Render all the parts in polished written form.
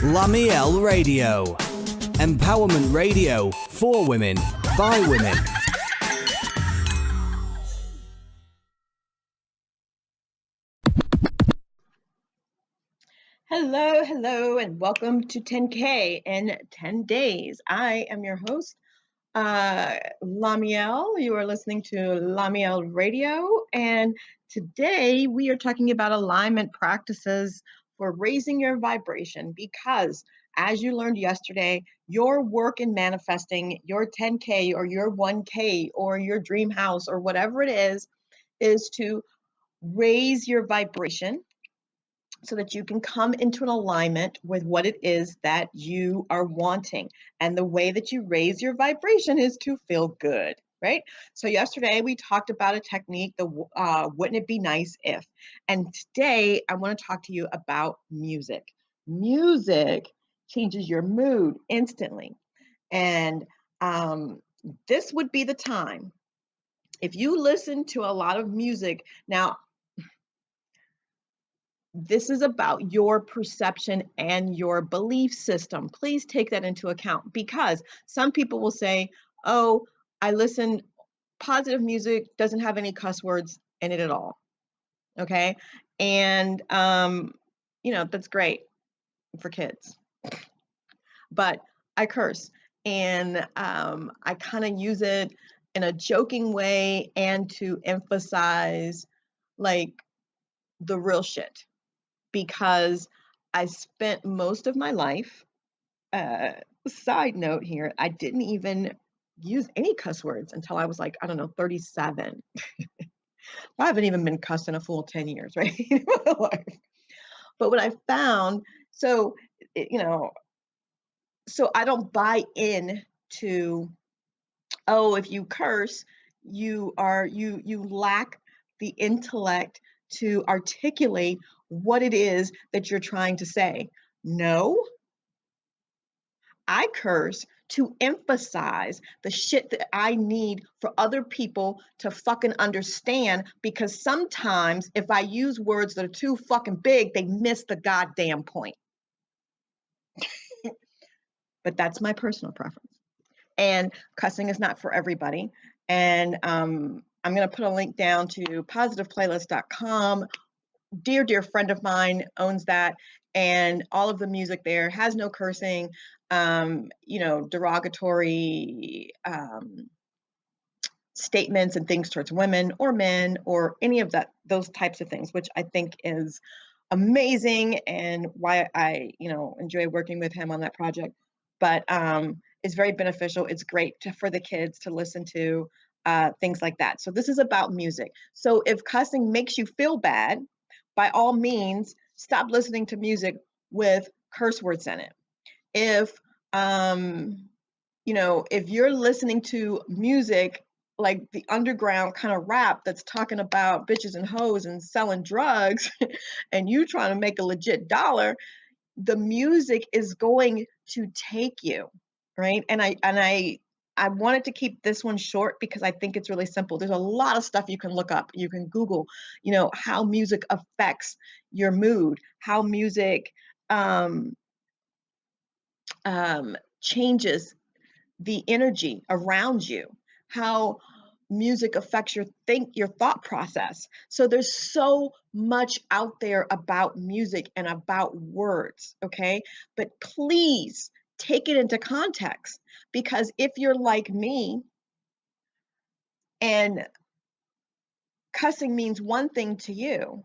LaMeel Radio. Empowerment radio for women, by women. Hello, and welcome to 10K in 10 days. I am your host, LaMeel. You are listening to LaMeel Radio, and today we are talking about alignment practices for raising your vibration because, as you learned yesterday, your work in manifesting your 10K or your 1K or your dream house or whatever it is to raise your vibration so that you can come into an alignment with what it is that you are wanting. And the way that you raise your vibration is to feel good, right? So yesterday we talked about a technique, the wouldn't it be nice if? And today I want to talk to you about music. Music changes your mood instantly. And this would be the time. If you listen to a lot of music, now this is about your perception and your belief system. Please take that into account because some people will say, oh, I listen, positive music doesn't have any cuss words in it at all. Okay. And, that's great for kids, but I curse and I kind of use it in a joking way and to emphasize like the real shit. Because I spent most of my life, side note here, I didn't even use any cuss words until I was like, I don't know, 37. I haven't even been cussed in a full 10 years, right? in my life. But what I found, so, so I don't buy in to, oh, if you curse, you lack the intellect to articulate what it is that you're trying to say. No, I curse to emphasize the shit that I need for other people to fucking understand because sometimes if I use words that are too fucking big, they miss the goddamn point. But that's my personal preference. And cussing is not for everybody. And I'm going to put a link down to positiveplaylist.com. Dear friend of mine owns that, and all of the music there has no cursing, derogatory statements and things towards women or men or any of those types of things, which I think is amazing and why I, enjoy working with him on that project. But it's very beneficial. It's great for the kids to listen to things like that. So this is about music. So if cussing makes you feel bad, by all means, stop listening to music with curse words in it. If if you're listening to music like the underground kind of rap that's talking about bitches and hoes and selling drugs and you trying to make a legit dollar, the music is going to take you, right? And I wanted to keep this one short because I think it's really simple. There's a lot of stuff you can look up. You can Google, how music affects your mood, how music changes the energy around you, how music affects your thought process. So there's so much out there about music and about words, okay? But please take it into context because if you're like me and cussing means one thing to you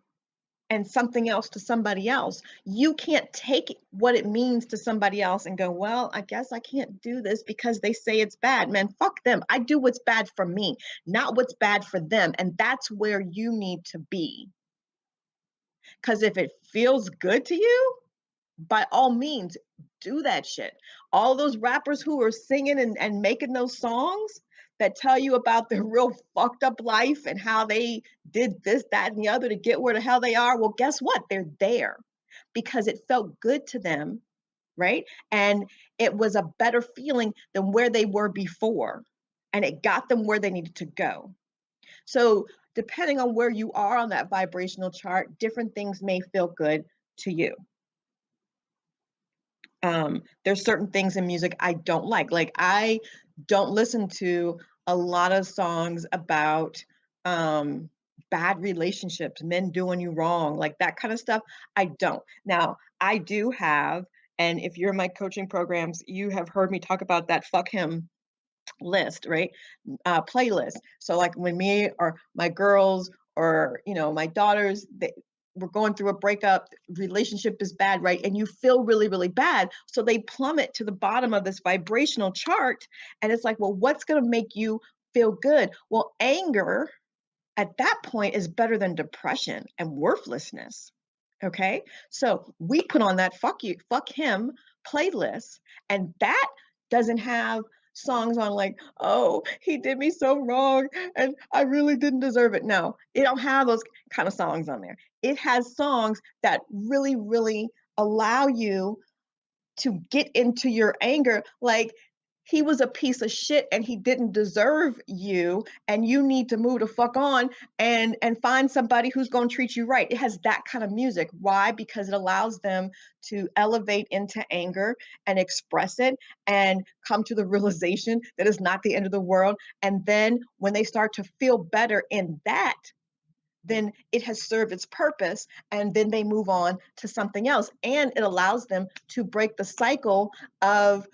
and something else to somebody else, you can't take what it means to somebody else and go, well, I guess I can't do this because they say it's bad. Man, fuck them. I do what's bad for me, not what's bad for them. And that's where you need to be. Because if it feels good to you, by all means, do that shit. All those rappers who are singing and making those songs that tell you about their real fucked up life and how they did this, that, and the other to get where the hell they are. Well, guess what? They're there because it felt good to them, right? And it was a better feeling than where they were before. And it got them where they needed to go. So depending on where you are on that vibrational chart, different things may feel good to you. There's certain things in music I don't like. Like I don't listen to a lot of songs about um bad relationships, men doing you wrong, like that kind of stuff. I don't. Now, I do have, and if you're in my coaching programs, you have heard me talk about that fuck him list, right? Playlist. So like when me or my girls or my daughters, we're going through a breakup, relationship is bad, right? And you feel really, really bad. So they plummet to the bottom of this vibrational chart. And it's like, well, what's going to make you feel good? Well, anger at that point is better than depression and worthlessness. Okay. So we put on that fuck you, fuck him playlist, and that doesn't have songs on like, oh, he did me so wrong and I really didn't deserve it. No, it don't have those kind of songs on there. It has songs that really, really allow you to get into your anger, like he was a piece of shit and he didn't deserve you and you need to move the fuck on and find somebody who's going to treat you right. It has that kind of music. Why? Because it allows them to elevate into anger and express it and come to the realization that it's not the end of the world. And then when they start to feel better in that, then it has served its purpose, and then they move on to something else, and it allows them to break the cycle of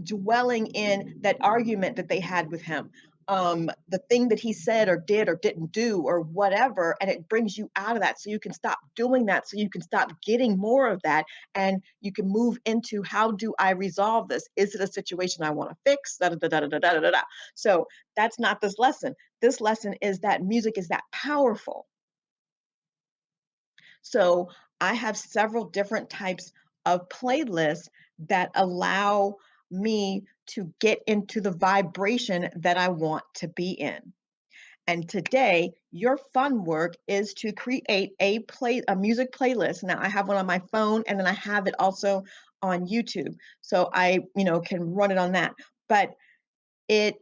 dwelling in that argument that they had with him, the thing that he said or did or didn't do or whatever, and it brings you out of that so you can stop doing that, so you can stop getting more of that, and you can move into, how do I resolve this? Is it a situation I want to fix? Da, da, da, da, da, da, da, da. So that's not this lesson. This lesson is that music is that powerful. So I have several different types of playlists that allow me to get into the vibration that I want to be in. And today, your fun work is to create a music playlist. Now I have one on my phone and then I have it also on YouTube. So I, can run it on that. But it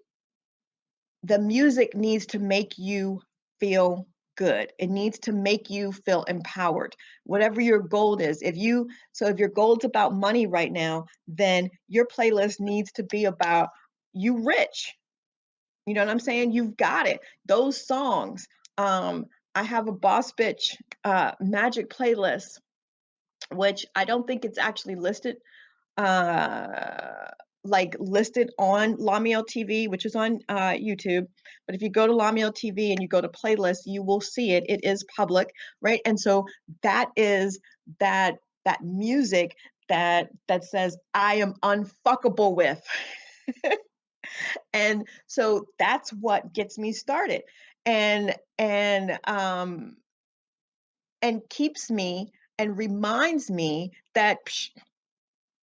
the music needs to make you feel good. It needs to make you feel empowered. Whatever your goal is. If your goal is about money right now, then your playlist needs to be about you rich. You know what I'm saying? You've got it. Those songs. Um, I have a Boss Bitch magic playlist, which I don't think it's actually listed uh, like listed on LaMeel TV, which is on YouTube. But if you go to LaMeel TV and you go to playlist, you will see it. It is public, right? And so that is that music that says I am unfuckable with. And so that's what gets me started. And keeps me and reminds me that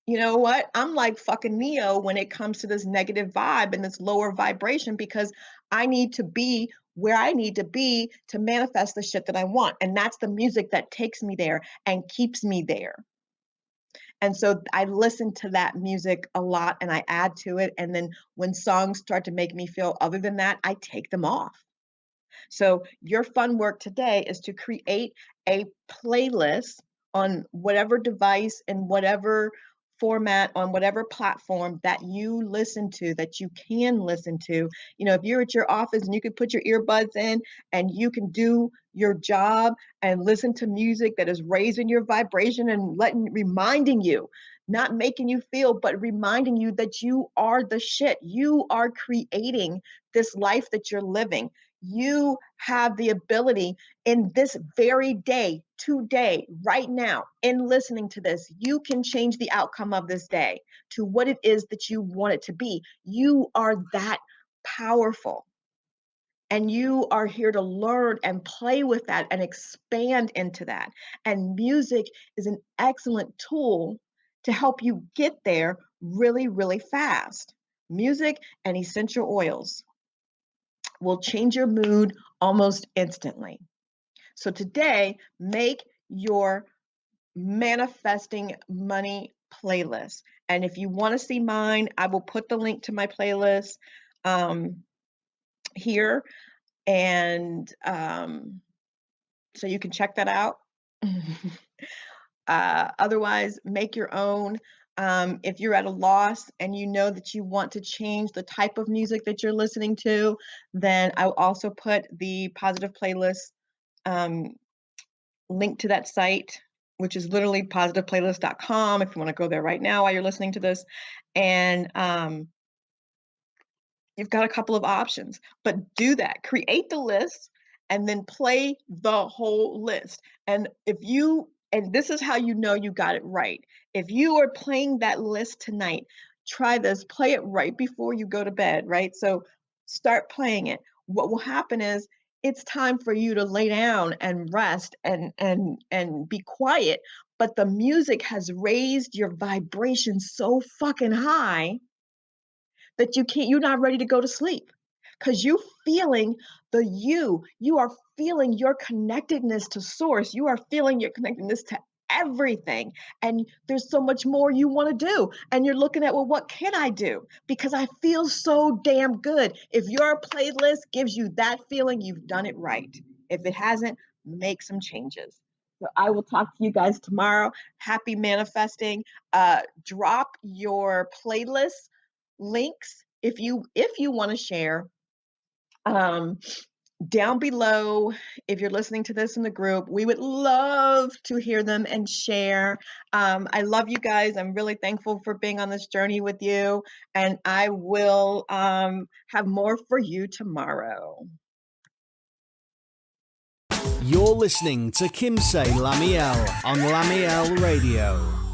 you know what? I'm like fucking Neo when it comes to this negative vibe and this lower vibration because I need to be where I need to be to manifest the shit that I want. And that's the music that takes me there and keeps me there. And so I listen to that music a lot and I add to it. And then when songs start to make me feel other than that, I take them off. So your fun work today is to create a playlist on whatever device and whatever format on whatever platform that you listen to, that you can listen to. If you're at your office and you can put your earbuds in and you can do your job and listen to music that is raising your vibration and reminding you, not making you feel, but reminding you that you are the shit. You are creating this life that you're living. You have the ability in this very day, today, right now, in listening to this, you can change the outcome of this day to what it is that you want it to be. You are that powerful. And you are here to learn and play with that and expand into that. And music is an excellent tool to help you get there really, really fast. Music and essential oils will change your mood almost instantly. So today, make your manifesting money playlist. And if you want to see mine, I will put the link to my playlist here. And so you can check that out. Otherwise, make your own. If you're at a loss and you know that you want to change the type of music that you're listening to, then I'll also put the positive playlist um, link to that site, which is literally positiveplaylist.com if you want to go there right now while you're listening to this. And you've got a couple of options, but do that. Create the list and then play the whole list. And this is how you know you got it right. If you are playing that list tonight, try this, play it right before you go to bed, right? So start playing it. What will happen is it's time for you to lay down and rest and be quiet, but the music has raised your vibration so fucking high that you're not ready to go to sleep because you feeling you are feeling your connectedness to source, you are feeling your connectedness to everything, and there's so much more you want to do, and you're looking at, well, what can I do because I feel so damn good. If your playlist gives you that feeling, you've done it right. If it hasn't, make some changes. So I will talk to you guys tomorrow. Happy manifesting. Drop your playlist links if you want to share um, down below. If you're listening to this in the group, we would love to hear them and share. I love you guys. I'm really thankful for being on this journey with you, and I will have more for you tomorrow. You're listening to Kimsey LaMeel on LaMeel Radio.